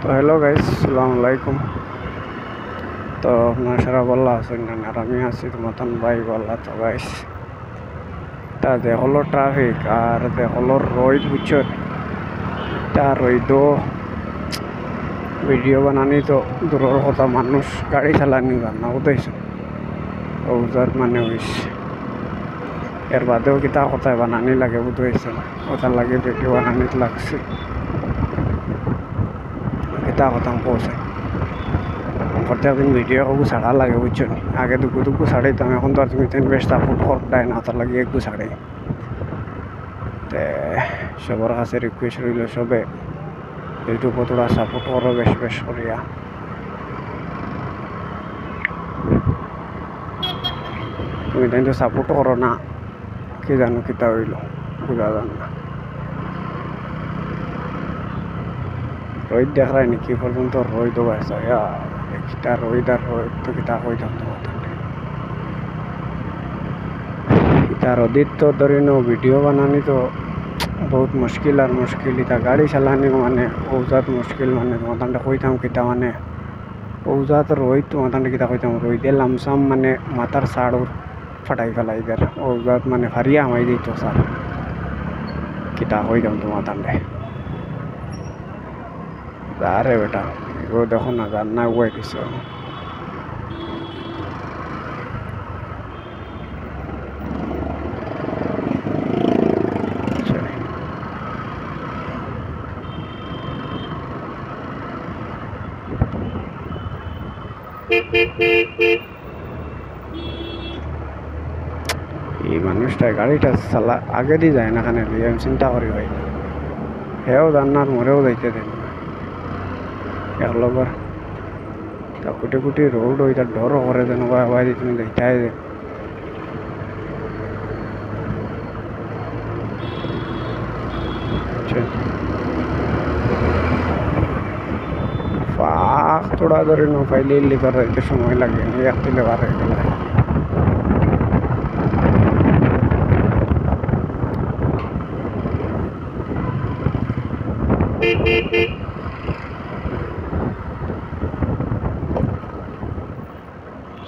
তো hello guys, আসসালামু আলাইকুম। তো আপনারা সারা বল্লা আছেন না, আর আমি আছি মতন ভাই বল্লা। তো গাইস, তা যে হলো ট্রাফিক আর যে হলো রোদ বুঝছেন, তা রইদ ভিডিও বানানি তো দূরের কথা, মানুষ গাড়ি চালানি জানা বুঝাইছে ওজার মানে হইছে। এর বাদেও কিতা কথায় বানানি লাগে বুঝাইছে, ওটার লাগে ভিডিও বানানি লাগছে। কিতা কথা পৌঁছে প্রত্যেকদিন ভিডিও হবু ছাড়া লাগে বুঝছেন। আগে দুগু ছাড়াইতাম, এখন তো আর তুমি বেশ সাপোর্ট করতাই না, তার লাগে একটু ছাড়াই। তে সবার কাছে রিকোয়েস্ট রইল, সবে ইউটিউবে তোরা সাপোর্ট করো বেশ করিয়া। তুমি তাই তো সাপোর্ট করো না, কি জানো কিতা হইল বুঝা যান না। রোহিত দেখায় নাকি পর্যন্ত রোহিত গাইছে কিতা রোহিত আর রোহিত তো কিতা কই থাকতো কিতা রোদিত তো ধরে নো ভিডিও বানানি তো বহুত মুশকিল আর মুশকিল। ইতা গাড়ি চালানি মানে ওজাত মুশকিল, মানে তোমাদের কইতাম কিতা মানে ওজাত রোহিত তোমাদের কিতা কইতাম রোহিতে লামসাম মানে মাথার সাড় ফাটাই ফেলাই দের ওজাত মানে ফারিয়া আমাই দিত স্যার, কিতা কইতাম তোমাদের। আরে বেটা ও দেখো না, রান্না উয়াই দিছে। এই মানুষটা গাড়িটা চালা আগে দিয়ে যায় না, খানে আমি চিন্তা করি ভাই, হেও রান্নার মরেও যাইতে দেন না এক লগর। তা কুটি রোড ওইটা ডরও করে দেন ভাই, তুমি যাইতাই দেন। ফাঁক তোড়া ধরে না পাইলে লিভার যাইতে সময় লাগে, এক তুলে বার হয়ে গেলে।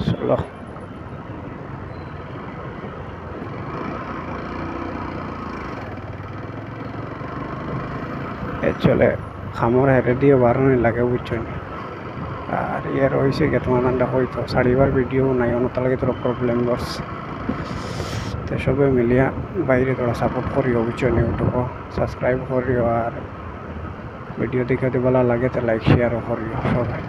চলো চলে খামর হেরে দিয়ে বারণই লাগে বুঝছেন। আর ইয়ার হয়েছে গে তোমার হয়তো ছাড়িবার ভিডিও নাই, অন্যতা লাগে তোর প্রবলেম করছে। তো সবে মিলিয়া বাইরে তোরা সাপোর্ট করিও বুঝছেন, ইউটিউবও সাবস্ক্রাইব করিও, আর ভিডিও দেখাতে ভালো লাগে তো লাইক শেয়ারও করিও সবাই।